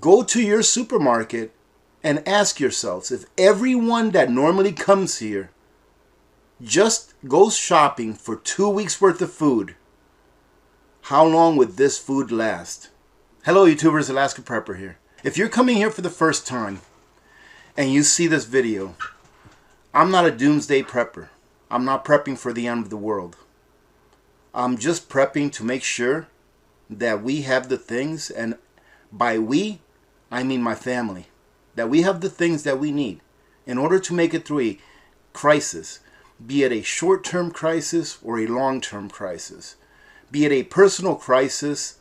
go to your supermarket and ask yourselves, if everyone that normally comes here just goes shopping for 2 weeks worth of food, how long would this food last? Hello YouTubers, Alaska Prepper here. If you're coming here for the first time and you see this video, I'm not a doomsday prepper. I'm not prepping for the end of the world. I'm just prepping to make sure that we have the things, and by we, I mean my family, that we have the things that we need in order to make it through a crisis, be it a short-term crisis or a long-term crisis, be it a personal crisis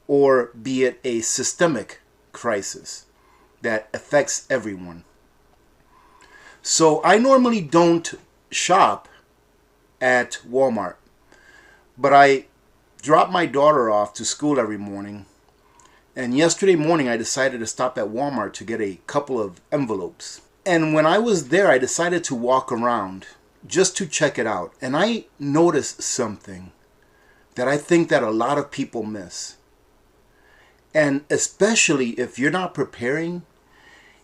or be it a systemic crisis that affects everyone. So I normally don't shop at Walmart, but I drop my daughter off to school every morning, and yesterday morning I decided to stop at Walmart to get a couple of envelopes. And when I was there, I decided to walk around just to check it out, and I noticed something that I think that a lot of people miss. And especially if you're not preparing,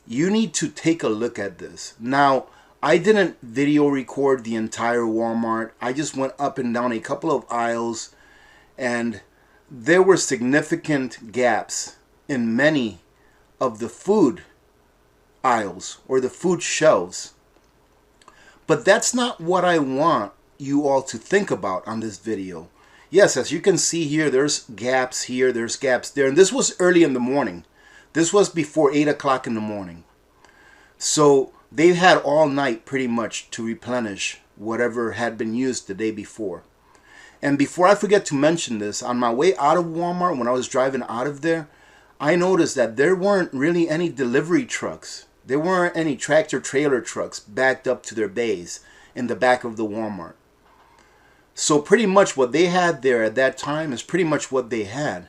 you need to take a look at this. Now, I didn't video record the entire Walmart. I just went up and down a couple of aisles, and there were significant gaps in many of the food aisles or the food shelves. But that's not what I want you all to think about on this video. Yes, as you can see here, there's gaps here, there's gaps there. And this was early in the morning. This was before 8 o'clock in the morning. So they've had all night pretty much to replenish whatever had been used the day before. And before I forget to mention this, on my way out of Walmart, when I was driving out of there, I noticed that there weren't really any delivery trucks. There weren't any tractor trailer trucks backed up to their bays in the back of the Walmart. So pretty much what they had there at that time is pretty much what they had.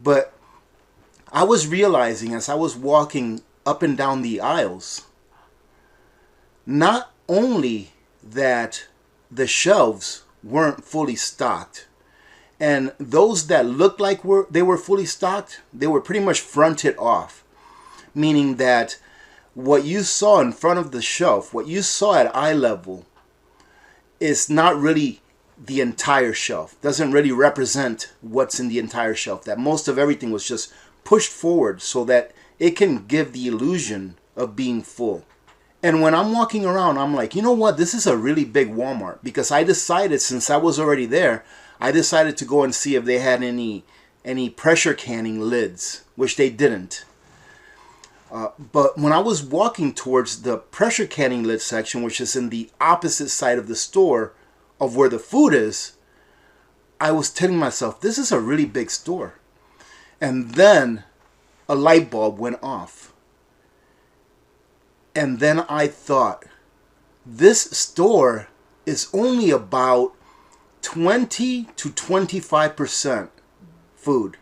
But I was realizing as I was walking up and down the aisles, not only that the shelves weren't fully stocked, and those that looked like they were fully stocked, they were pretty much fronted off. Meaning that what you saw in front of the shelf, what you saw at eye level, is not really the entire shelf. Doesn't really represent what's in the entire shelf. That most of everything was just pushed forward so that it can give the illusion of being full. And when I'm walking around, I'm like, you know what? This is a really big Walmart, because I decided, since I was already there, I decided to go and see if they had any pressure canning lids, which they didn't. But when I was walking towards the pressure canning lid section, which is in the opposite side of the store of where the food is, I was telling myself, this is a really big store. And then a light bulb went off. And then I thought, this store is only about 20 to 25% food.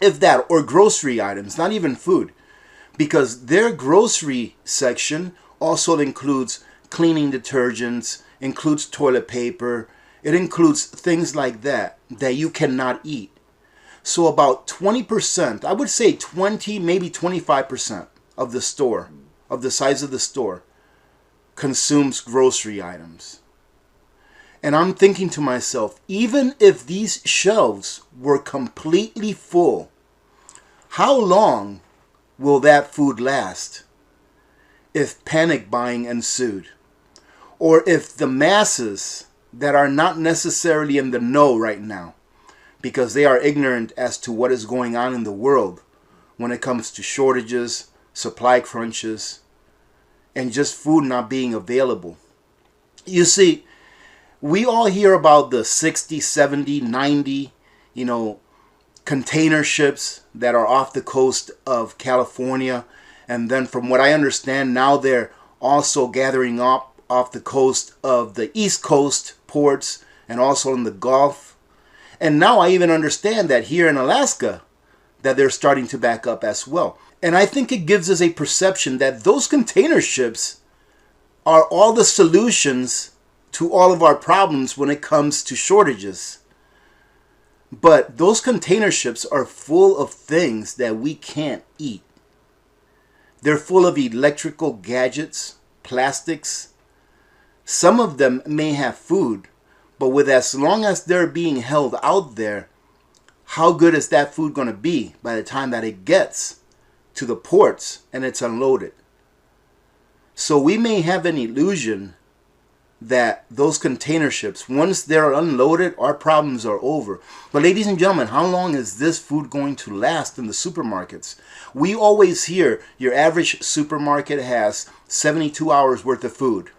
If that, or grocery items, not even food. Because their grocery section also includes cleaning detergents, includes toilet paper, it includes things like that you cannot eat. So about 20%, I would say 20, maybe 25% of the store, of the size of the store, consumes grocery items. And I'm thinking to myself, even if these shelves were completely full, how long will that food last if panic buying ensued? Or if the masses that are not necessarily in the know right now, because they are ignorant as to what is going on in the world when it comes to shortages, supply crunches, and just food not being available. You see, we all hear about the 60, 70, 90, container ships that are off the coast of California. And then from what I understand, now they're also gathering up off the coast of the East Coast ports and also in the Gulf. And now I even understand that here in Alaska, that they're starting to back up as well. And I think it gives us a perception that those container ships are all the solutions to all of our problems when it comes to shortages. But those container ships are full of things that we can't eat. They're full of electrical gadgets, plastics. Some of them may have food, but with as long as they're being held out there, how good is that food going to be by the time that it gets to the ports and it's unloaded? So we may have an illusion that those container ships, once they're unloaded, our problems are over. But ladies and gentlemen, how long is this food going to last in the supermarkets? We always hear your average supermarket has 72 hours worth of food.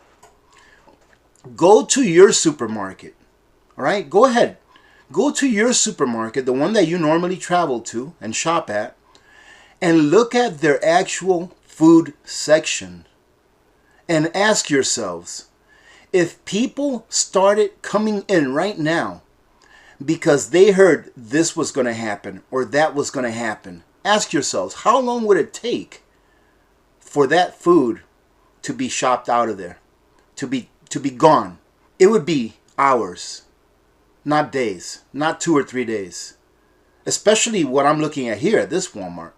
Go to your supermarket, all right? Go ahead. Go to your supermarket, the one that you normally travel to and shop at, and look at their actual food section and ask yourselves, if people started coming in right now because they heard this was going to happen or that was going to happen, ask yourselves, how long would it take for that food to be shopped out of there, to be gone? It would be hours, not days, not 2 or 3 days. Especially what I'm looking at here at this Walmart.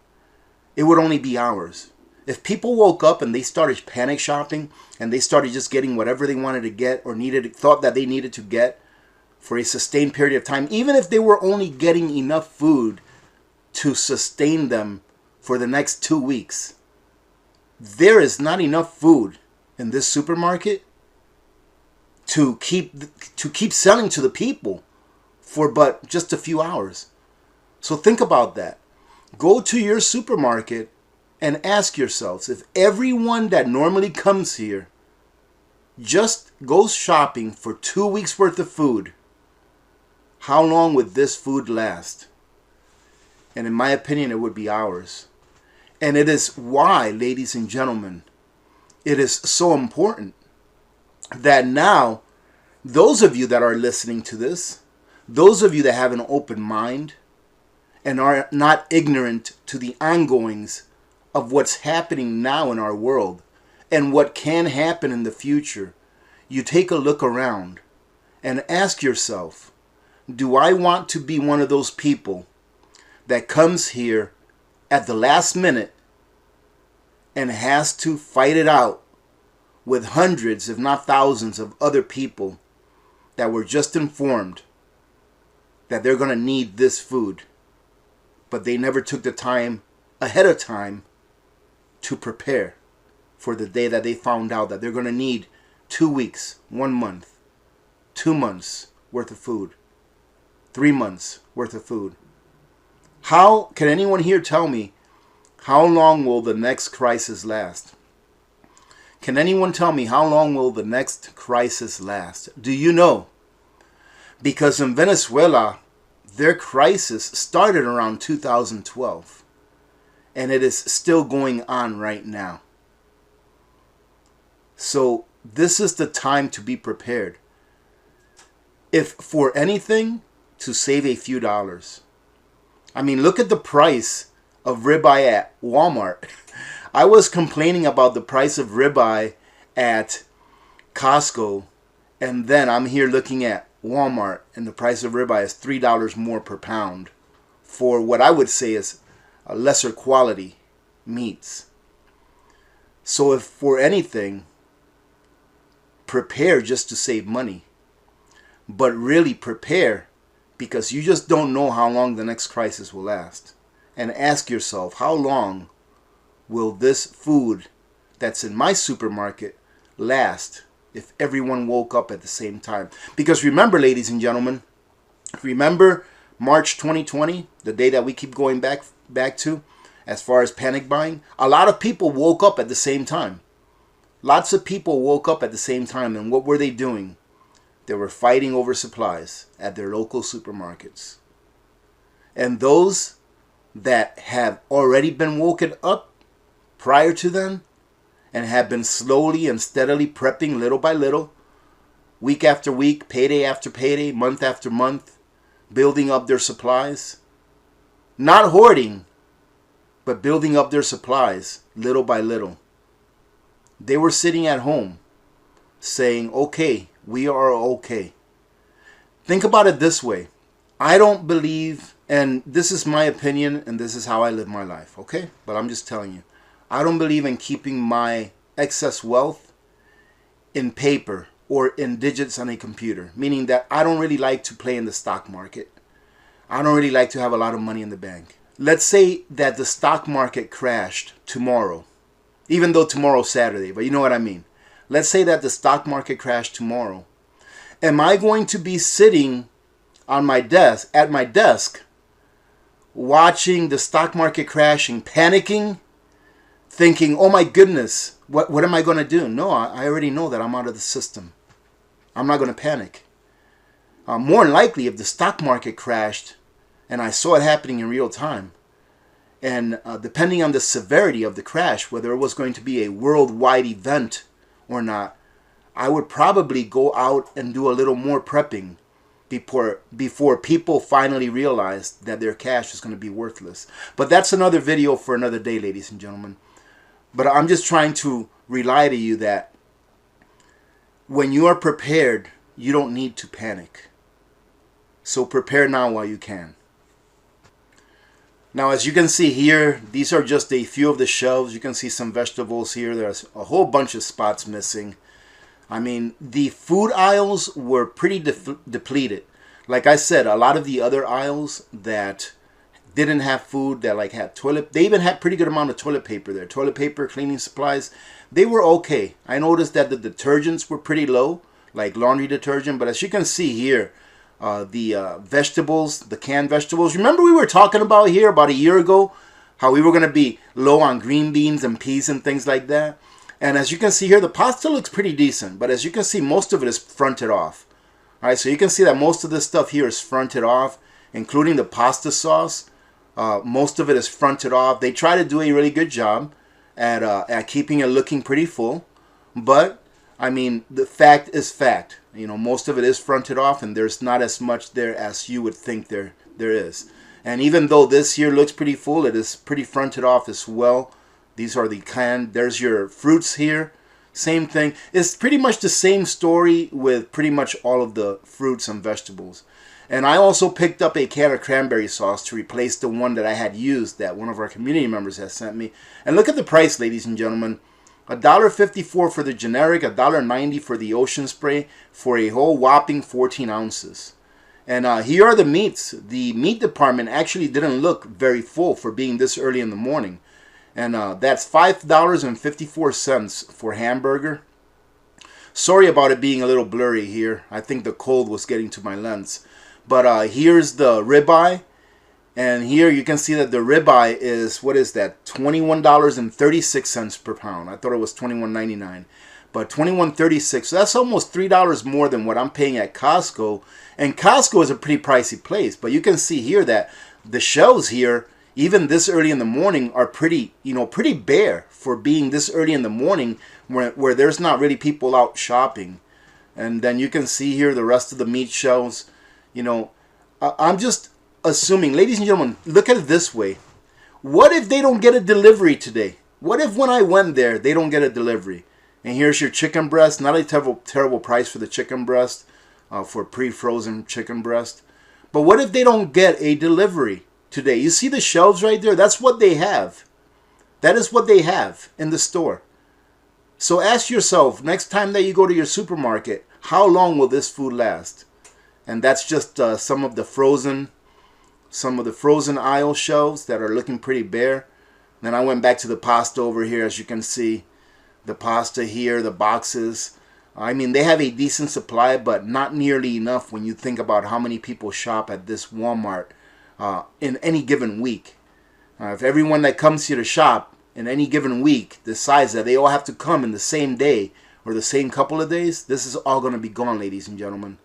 It would only be hours. If people woke up and they started panic shopping and they started just getting whatever they wanted to get or thought that they needed to get for a sustained period of time, even if they were only getting enough food to sustain them for the next 2 weeks, there is not enough food in this supermarket to keep selling to the people for but just a few hours. So think about that. Go to your supermarket and ask yourselves, if everyone that normally comes here just goes shopping for 2 weeks worth of food, how long would this food last? And in my opinion, it would be hours. And it is why, ladies and gentlemen, it is so important that now, those of you that are listening to this, those of you that have an open mind and are not ignorant to the ongoings of what's happening now in our world and what can happen in the future, you take a look around and ask yourself, do I want to be one of those people that comes here at the last minute and has to fight it out with hundreds, if not thousands, of other people that were just informed that they're going to need this food, but they never took the time ahead of time to prepare for the day that they found out that they're going to need 2 weeks, 1 month, 2 months worth of food, 3 months worth of food. How can anyone here tell me how long will the next crisis last? Can anyone tell me how long will the next crisis last? Do you know? Because in Venezuela, their crisis started around 2012. And it is still going on right now. So this is the time to be prepared. If for anything, to save a few dollars. I mean, look at the price of ribeye at Walmart. I was complaining about the price of ribeye at Costco, and then I'm here looking at Walmart, and the price of ribeye is $3 more per pound for what I would say is a lesser quality meats. So if for anything, prepare just to save money, but really prepare because you just don't know how long the next crisis will last. And ask yourself, how long will this food that's in my supermarket last if everyone woke up at the same time? Because remember, ladies and gentlemen, remember March 2020, the day that we keep going back to as far as panic buying? A lot of people woke up at the same time. Lots of people woke up at the same time, and what were they doing? They were fighting over supplies at their local supermarkets. And those that have already been woken up prior to them and have been slowly and steadily prepping little by little, week after week, payday after payday, month after month, building up their supplies. Not hoarding, but building up their supplies little by little. They were sitting at home saying, okay, we are okay. Think about it this way. I don't believe, and this is my opinion, and this is how I live my life, okay? But I'm just telling you, I don't believe in keeping my excess wealth in paper or in digits on a computer, meaning that I don't really like to play in the stock market. I don't really like to have a lot of money in the bank. Let's say that the stock market crashed tomorrow, even though tomorrow's Saturday, but you know what I mean. Let's say that the stock market crashed tomorrow. Am I going to be sitting on my desk, at my desk, watching the stock market crashing, panicking, thinking, oh my goodness, what am I going to do? No, I already know that I'm out of the system. I'm not going to panic. More than likely, if the stock market crashed and I saw it happening in real time, and depending on the severity of the crash, whether it was going to be a worldwide event or not, I would probably go out and do a little more prepping before people finally realized that their cash was going to be worthless. But that's another video for another day, ladies and gentlemen. But I'm just trying to rely to you that when you are prepared, you don't need to panic. So prepare now while you can. Now, as you can see here, these are just a few of the shelves. You can see some vegetables here. There's a whole bunch of spots missing. I mean, the food aisles were pretty depleted. Like I said, a lot of the other aisles that didn't have food, that like had they even had pretty good amount of toilet paper there. Toilet paper, cleaning supplies, they were okay. I noticed that the detergents were pretty low, like laundry detergent. But as you can see here, the vegetables, the canned vegetables. Remember we were talking about here about a year ago how we were going to be low on green beans and peas and things like that. And as you can see here, the pasta looks pretty decent. But as you can see, most of it is fronted off. All right, so you can see that most of this stuff here is fronted off, including the pasta sauce. Most of it is fronted off. They try to do a really good job at keeping it looking pretty full. But, I mean, the fact is fact. You know, most of it is fronted off, and there's not as much there as you would think there is. And even though this here looks pretty full, it is pretty fronted off as well. These are the canned. There's your fruits here. Same thing. It's pretty much the same story with pretty much all of the fruits and vegetables. And I also picked up a can of cranberry sauce to replace the one that I had used that one of our community members has sent me. And look at the price, ladies and gentlemen. $1.54 for the generic, $1.90 for the ocean spray for a whole whopping 14 ounces. And here are the meats. The meat department actually didn't look very full for being this early in the morning. And that's $5.54 for hamburger. Sorry about it being a little blurry here. I think the cold was getting to my lens. But here's the ribeye. And here you can see that the ribeye is, what is that? $21.36 per pound. I thought it was $21.99. But $21.36. So that's almost $3 more than what I'm paying at Costco. And Costco is a pretty pricey place. But you can see here that the shelves here, even this early in the morning, are pretty, pretty bare for being this early in the morning where there's not really people out shopping. And then you can see here the rest of the meat shelves. I'm just assuming, ladies and gentlemen, look at it this way. What if they don't get a delivery today? What if when I went there, they don't get a delivery? And here's your chicken breast. Not a terrible price for the chicken breast, for pre-frozen chicken breast. But what if they don't get a delivery today? You see the shelves right there? That's what they have. That is what they have in the store. So ask yourself, next time that you go to your supermarket, how long will this food last? And that's just some of the frozen aisle shelves that are looking pretty bare. Then I went back to the pasta over here. As you can see, the pasta here, the boxes. I mean, they have a decent supply, but not nearly enough when you think about how many people shop at this Walmart in any given week. If everyone that comes here to shop in any given week decides that they all have to come in the same day or the same couple of days, this is all going to be gone, ladies and gentlemen.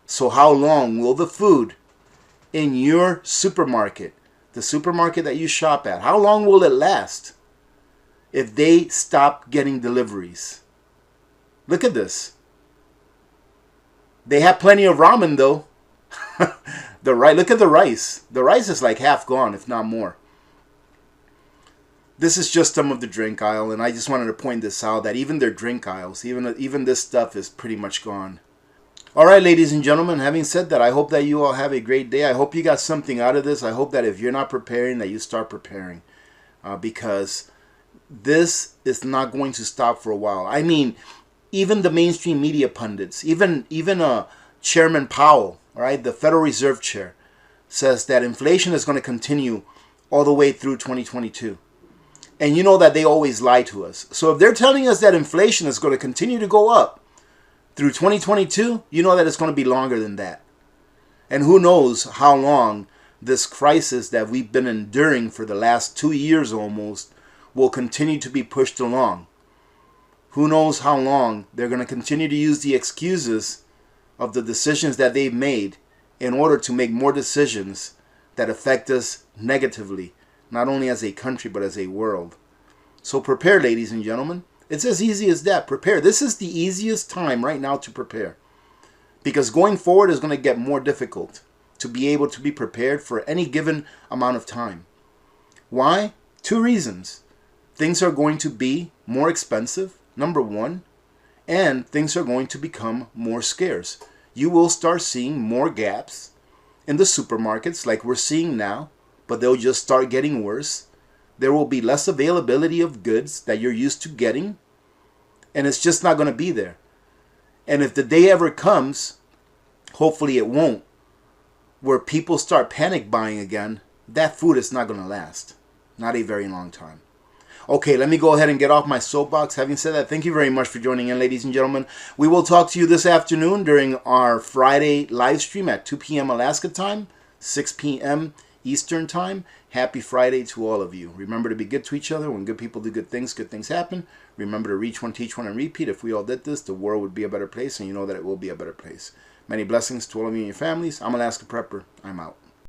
So how long will the food in your supermarket, the supermarket that you shop at, how long will it last if they stop getting deliveries? Look at this. They have plenty of ramen though. Look at the rice. The rice is like half gone, if not more. This is just some of the drink aisle, and I just wanted to point this out that even their drink aisles, even this stuff is pretty much gone. All right, ladies and gentlemen, having said that, I hope that you all have a great day. I hope you got something out of this. I hope that if you're not preparing, that you start preparing, because this is not going to stop for a while. I mean, even the mainstream media pundits, even Chairman Powell, all right, the Federal Reserve Chair, says that inflation is going to continue all the way through 2022. And you know that they always lie to us. So if they're telling us that inflation is going to continue to go up through 2022, you know that it's going to be longer than that. And who knows how long this crisis that we've been enduring for the last 2 years almost will continue to be pushed along. Who knows how long they're going to continue to use the excuses of the decisions that they've made in order to make more decisions that affect us negatively, not only as a country but as a world. So prepare, ladies and gentlemen. It's as easy as that. Prepare. This is the easiest time right now to prepare, because going forward is going to get more difficult to be able to be prepared for any given amount of time. Why? 2 reasons. Things are going to be more expensive, number one, and things are going to become more scarce. You will start seeing more gaps in the supermarkets like we're seeing now, but they'll just start getting worse. There will be less availability of goods that you're used to getting, and it's just not going to be there. And if the day ever comes, hopefully it won't, where people start panic buying again, that food is not going to last. Not a very long time. Okay, let me go ahead and get off my soapbox. Having said that, thank you very much for joining in, ladies and gentlemen. We will talk to you this afternoon during our Friday live stream at 2 p.m. Alaska time, 6 p.m. Eastern time. Happy Friday to all of you. Remember to be good to each other. When good people do good things happen. Remember to reach one, teach one, and repeat. If we all did this, the world would be a better place, and you know that it will be a better place. Many blessings to all of you and your families. I'm Alaska Prepper. I'm out.